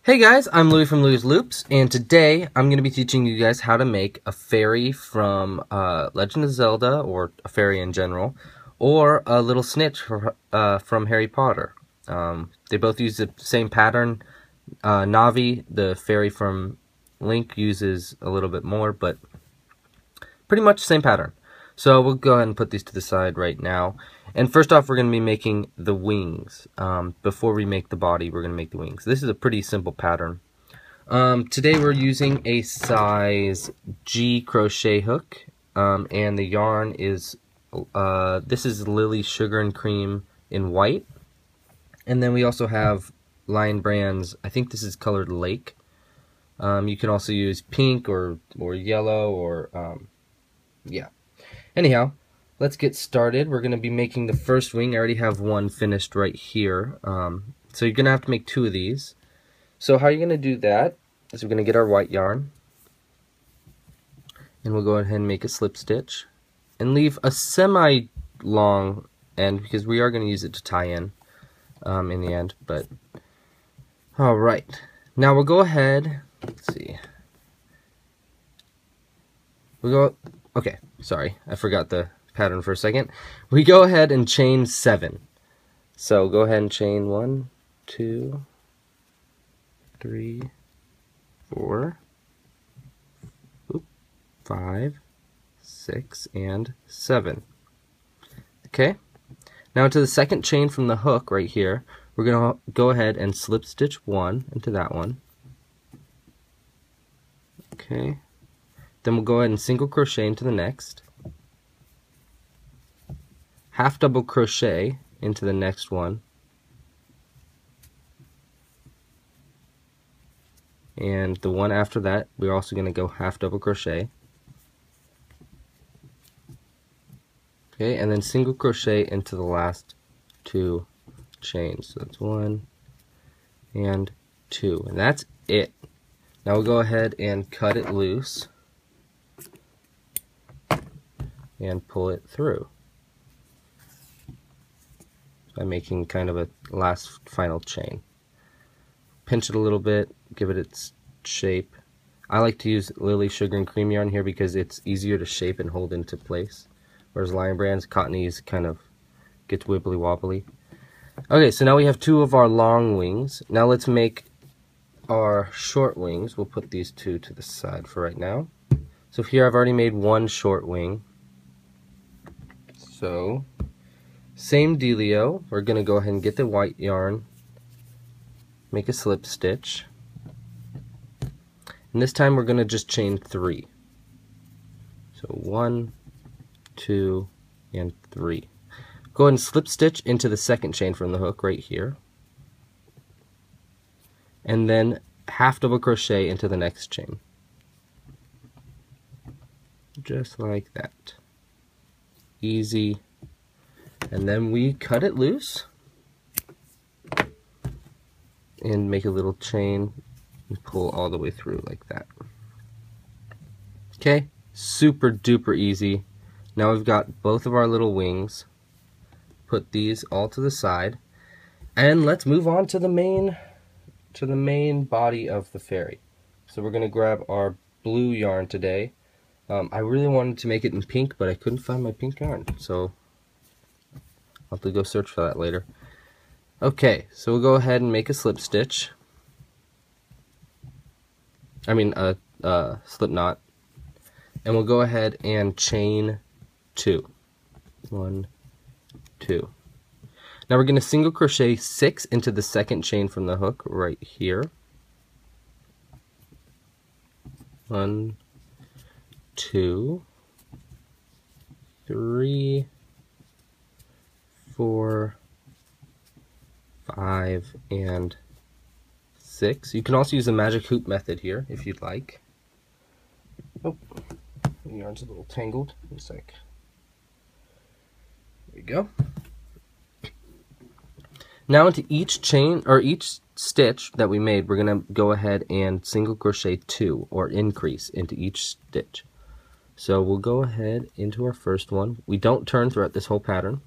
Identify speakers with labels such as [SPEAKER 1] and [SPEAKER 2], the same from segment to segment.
[SPEAKER 1] Hey guys, I'm Louie from Louie's Loops, and today I'm going to be teaching you guys how to make a fairy from Legend of Zelda, or a fairy in general, or a little Snitch from Harry Potter. They both use the same pattern. Navi, the fairy from Link, uses a little bit more, but pretty much the same pattern. So we'll go ahead and put these to the side right now. And first off, we're going to be making the wings. Before we make the body, we're going to make the wings. This is a pretty simple pattern. Today we're using a size G crochet hook. And the yarn is, this is Lily Sugar and Cream in white. And then we also have Lion Brand's, I think this is colored Lake. You can also use pink or yellow or, yeah. Anyhow, let's get started. We're going to be making the first wing. I already have one finished right here. So you're going to have to make two of these. So how you're going to do that is we're going to get our white yarn. And we'll go ahead and make a slip stitch. And leave a semi-long end because we are going to use it to tie in the end. But alright. Now we'll go ahead. Let's see. Okay, sorry. I forgot the pattern for a second. We go ahead and chain 7. So go ahead and chain 1, 2, 3, 4, 5, 6, and 7. Okay. Now to the second chain from the hook right here, we're going to go ahead and slip stitch 1 into that one. Okay. Then we'll go ahead and single crochet into the next. Half double crochet into the next one. And the one after that, we're also going to go half double crochet. Okay, and then single crochet into the last 2 chains. So that's 1 and 2. And that's it. Now we'll go ahead and cut it loose and pull it through by making kind of a last final chain. Pinch it a little bit, give it its shape. I like to use Lily Sugar and Cream yarn here because it's easier to shape and hold into place, whereas Lion Brand's Cottony's kind of gets wibbly wobbly. Okay, so now we have 2 of our long wings. Now let's make our short wings. We'll put these 2 to the side for right now. So here I've already made 1 short wing. So, same dealio, we're going to go ahead and get the white yarn, make a slip stitch, and this time we're going to just chain 3. So 1, 2, and 3. Go ahead and slip stitch into the second chain from the hook right here, and then half double crochet into the next chain. Just like that. Easy. And then we cut it loose and make a little chain and pull all the way through like that. Okay, super duper easy. Now we've got both of our little wings. Put these all to the side, and let's move on to the main body of the fairy. So we're going to grab our blue yarn today. I really wanted to make it in pink, but I couldn't find my pink yarn, so I'll have to go search for that later. Okay, so we'll go ahead and make a slip stitch. I mean a slip knot. And we'll go ahead and chain 2. 1, 2. Now we're going to single crochet 6 into the second chain from the hook right here. 1, 2, 3, 4, 5, and 6. You can also use the magic hoop method here if you'd like. Oh, the yarn's a little tangled. One sec. There we go. Now into each chain or each stitch that we made, we're going to go ahead and single crochet 2 or increase into each stitch. So we'll go ahead into our first one. We don't turn throughout this whole pattern.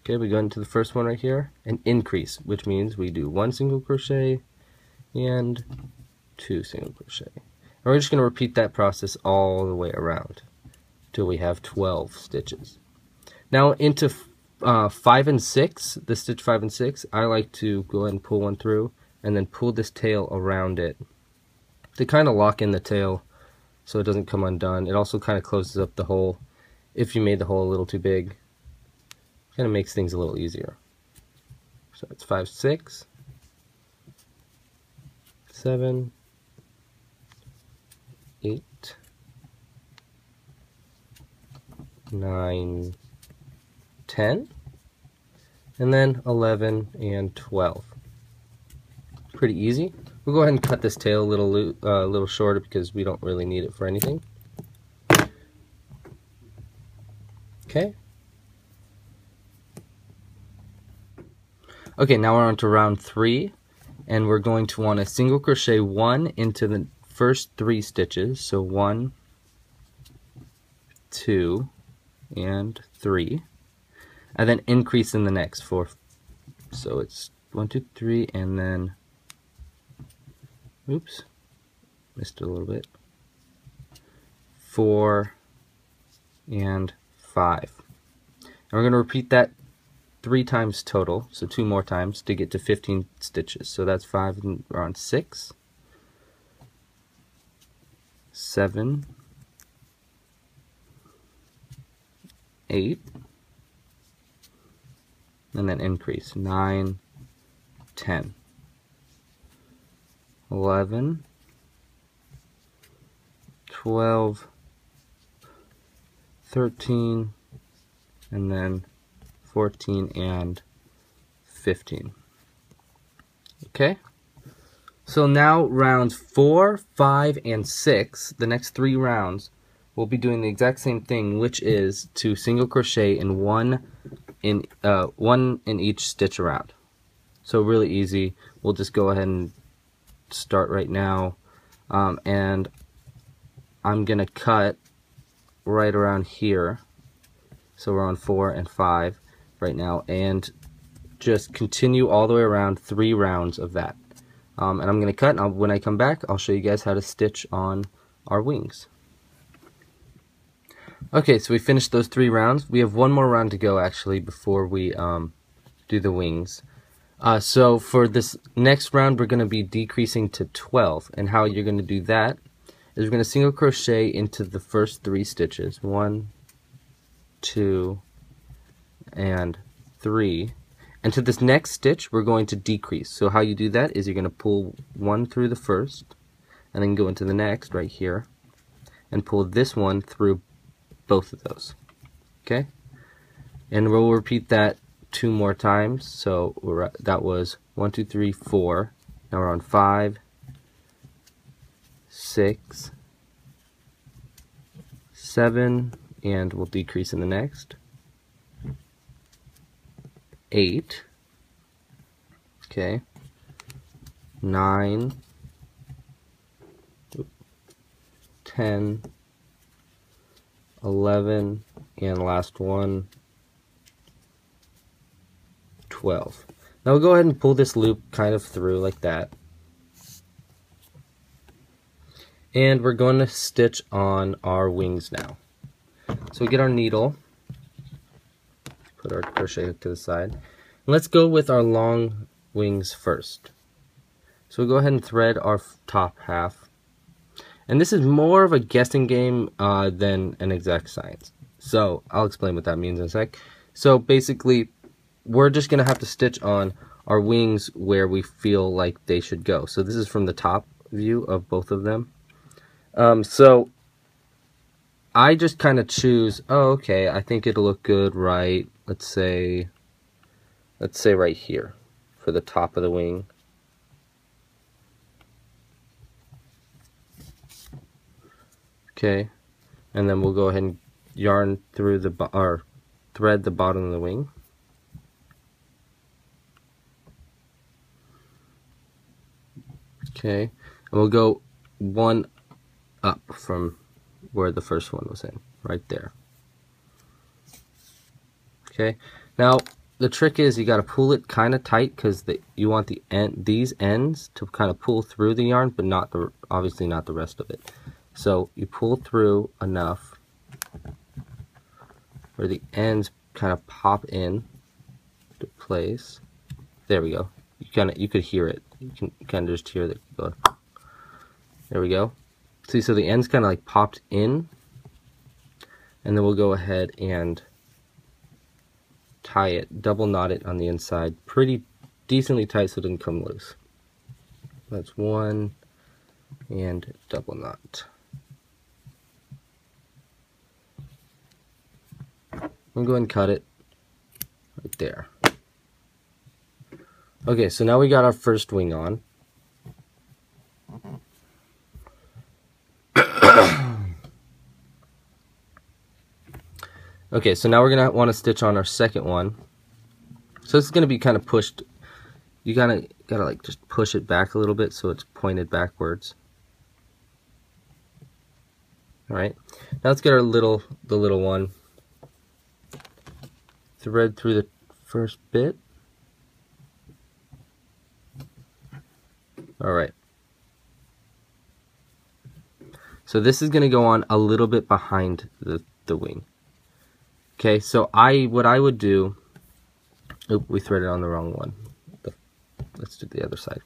[SPEAKER 1] Okay, we go into the first one right here, and increase, which means we do 1 single crochet and 2 single crochet. And we're just going to repeat that process all the way around till we have 12 stitches. Now into 5 and 6, the stitch 5 and 6, I like to go ahead and pull one through and then pull this tail around it to kind of lock in the tail so it doesn't come undone. It also kind of closes up the hole if you made the hole a little too big. Kind of makes things a little easier. So it's 5, 6, 7, 8, 9, 10, and then 11 and 12. Pretty easy. We'll go ahead and cut this tail a little shorter because we don't really need it for anything. Okay. Okay, now we're on to round 3, and we're going to want to single crochet 1 into the first 3 stitches. So 1, 2, and 3, and then increase in the next 4. So it's 1, 2, 3, and then, oops, missed it a little bit, 4 and 5. And we're going to repeat that 3 times total, so 2 more times to get to 15 stitches. So that's 5, and we're on 6, 7, 8, and then increase 9, 10, 11, 12, 13, and then 14 and 15. Okay, so now rounds 4, 5, and 6, the next 3 rounds, we'll be doing the exact same thing, which is to single crochet in one in each stitch around. So really easy. We'll just go ahead and start right now, and I'm gonna cut right around here. So we're on 4 and 5 right now, and just continue all the way around 3 rounds of that. And I'm gonna cut, and when I come back, I'll show you guys how to stitch on our wings. Okay, so we finished those 3 rounds. We have one more round to go actually before we do the wings. So for this next round, we're going to be decreasing to 12, and how you're going to do that is we're going to single crochet into the first 3 stitches, 1, 2, and 3. And to this next stitch, we're going to decrease. So how you do that is you're going to pull 1 through the first, and then go into the next right here, and pull this one through both of those. Okay, and we'll repeat that 2 more times. So that was 1, 2, 3, 4. Now we're on 5, 6, 7, and we'll decrease in the next, 8. Okay, 9, 10, 11, and last one, 12. Now we'll go ahead and pull this loop kind of through like that. And we're going to stitch on our wings now. So we get our needle, put our crochet hook to the side. And let's go with our long wings first. So we'll go ahead and thread our top half. And this is more of a guessing game than an exact science. So I'll explain what that means in a sec. So basically, we're just going to have to stitch on our wings where we feel like they should go. So this is from the top view of both of them. So I just kind of choose, oh, okay, I think it'll look good right, let's say right here for the top of the wing. Okay, and then we'll go ahead and yarn through or thread the bottom of the wing. Okay, and we'll go 1 up from where the first one was in, right there. Okay, now the trick is you got to pull it kind of tight because you want these ends to kind of pull through the yarn, but not obviously not the rest of it. So you pull through enough where the ends kind of pop in to place. There we go. You could hear it. You can kind of just hear that go. There we go. See, so the ends kind of like popped in, and then we'll go ahead and tie it, double knot it on the inside, pretty decently tight so it doesn't come loose. That's one, and double knot. I'm going to cut it right there. Okay, so now we got our first wing on. Okay, so now we're going to want to stitch on our second one. So this is going to be kind of pushed. You gotta like just push it back a little bit so it's pointed backwards. Alright, now let's get the little one. Thread through the first bit. Alright. So this is going to go on a little bit behind the wing. Okay, so what I would do, oop, we threaded on the wrong one. Let's do the other side.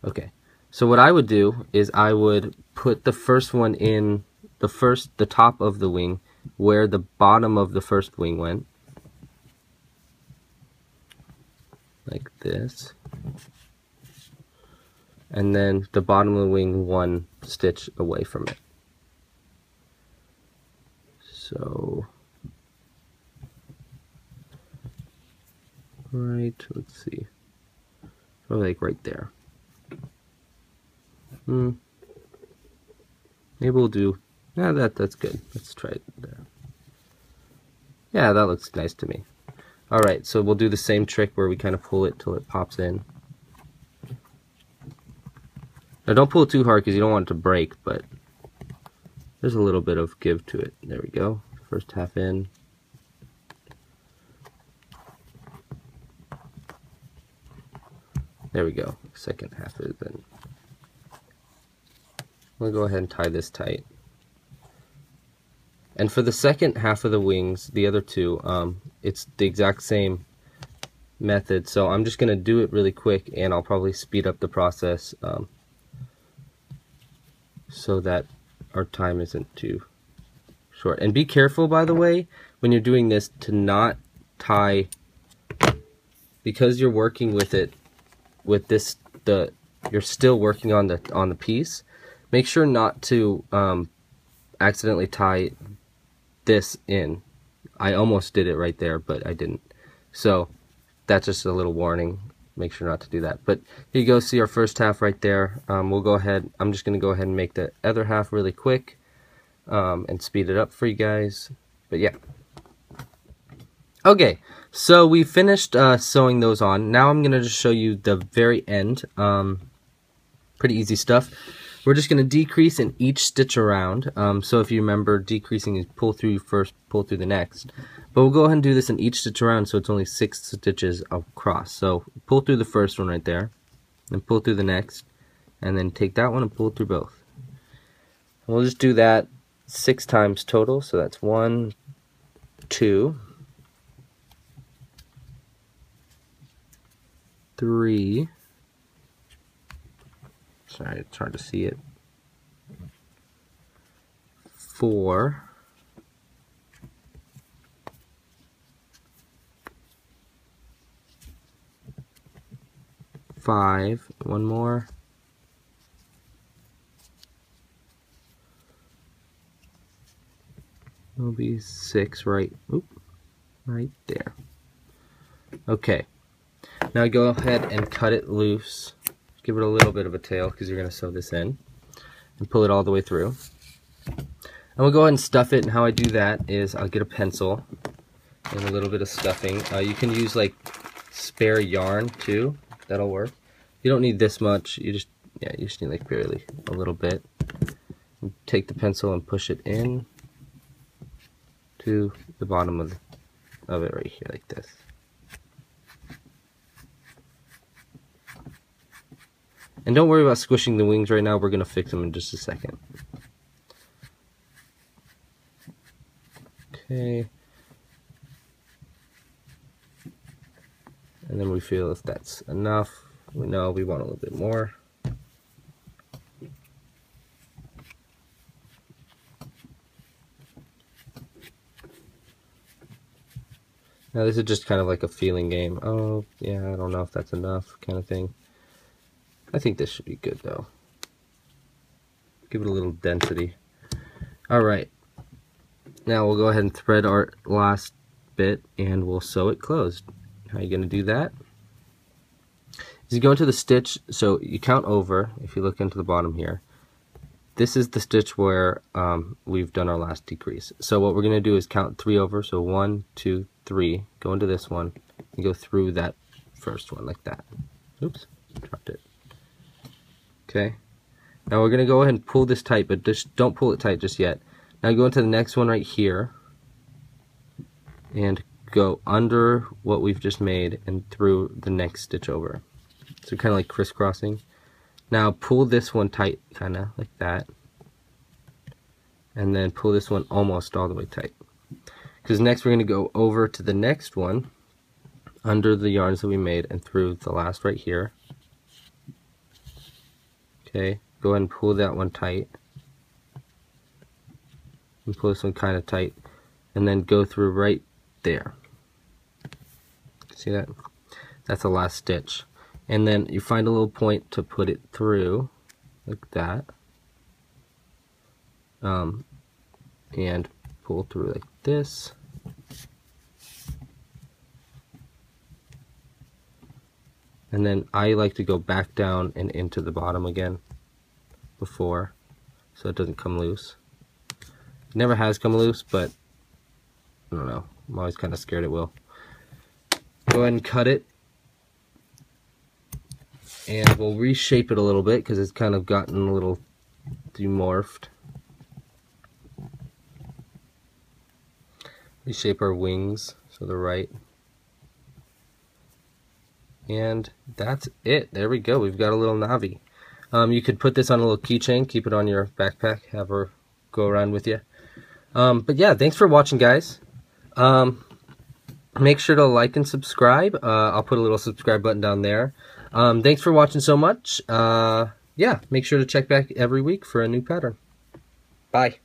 [SPEAKER 1] Okay, so what I would do is I would put the first one in the top of the wing where the bottom of the first wing went, like this, and then the bottom of the wing one stitch away from it. So right, let's see, probably like right there. Maybe we'll do, yeah, that's good. Let's try it there. Yeah, that looks nice to me. Alright, so we'll do the same trick where we kind of pull it till it pops in. Now don't pull it too hard because you don't want it to break, but there's a little bit of give to it. There we go. First half in. There we go. Second half is in. We'll go ahead and tie this tight. And for the second half of the wings, the other two, it's the exact same method. So I'm just going to do it really quick, and I'll probably speed up the process so that our time isn't too short. And be careful, by the way, when you're doing this, to not tie, because you're working with it with this, you're still working on the piece. Make sure not to accidentally tie this in. I almost did it right there, but I didn't. So that's just a little warning. Make sure not to do that. But here you go. See our first half right there. We'll go ahead. I'm just going to go ahead and make the other half really quick and speed it up for you guys. But yeah. Okay, so we finished sewing those on. Now I'm going to just show you the very end. Pretty easy stuff. We're just going to decrease in each stitch around. So if you remember, decreasing is pull through first, pull through the next. But we'll go ahead and do this in each stitch around, so it's only 6 stitches across. So pull through the first one right there, then pull through the next, and then take that one and pull through both. And we'll just do that 6 times total. So that's 1, 2, 3. Sorry, it's hard to see it. 4. 5. One more. 6 right there. Okay. Now go ahead and cut it loose. Give it a little bit of a tail because you're going to sew this in, and pull it all the way through. And we'll go ahead and stuff it, and how I do that is I'll get a pencil and a little bit of stuffing. You can use like spare yarn too. That'll work. You don't need this much. You just need like barely a little bit. Take the pencil and push it in to the bottom of of it right here like this. And don't worry about squishing the wings right now, we're going to fix them in just a second. Okay. And then we feel if that's enough. We know we want a little bit more. Now this is just kind of like a feeling game. Oh, yeah, I don't know if that's enough kind of thing. I think this should be good though. Give it a little density. Alright. Now we'll go ahead and thread our last bit and we'll sew it closed. How are you going to do that? Is you go into the stitch, so you count over, if you look into the bottom here. This is the stitch where we've done our last decrease. So what we're going to do is count 3 over, so 1, 2, 3, go into this one, and go through that first one like that. Oops, dropped it. Okay, now we're going to go ahead and pull this tight, but just don't pull it tight just yet. Now go into the next one right here, and go under what we've just made and through the next stitch over. So kind of like crisscrossing. Now pull this one tight, kind of like that, and then pull this one almost all the way tight. Because next we're going to go over to the next one, under the yarns that we made and through the last right here. Okay, go ahead and pull that one tight, and pull this one kind of tight, and then go through right there. See that? That's the last stitch. And then you find a little point to put it through, like that. And pull through like this. And then I like to go back down and into the bottom again before, so it doesn't come loose. It never has come loose, but I don't know. I'm always kind of scared it will. Go ahead and cut it. And we'll reshape it a little bit because it's kind of gotten a little demorphed. Reshape our wings so they're right. And that's it. There we go. We've got a little Navi. You could put this on a little keychain, keep it on your backpack, have her go around with you. But yeah, thanks for watching, guys. Make sure to like and subscribe. I'll put a little subscribe button down there. Thanks for watching so much. Yeah, make sure to check back every week for a new pattern. Bye.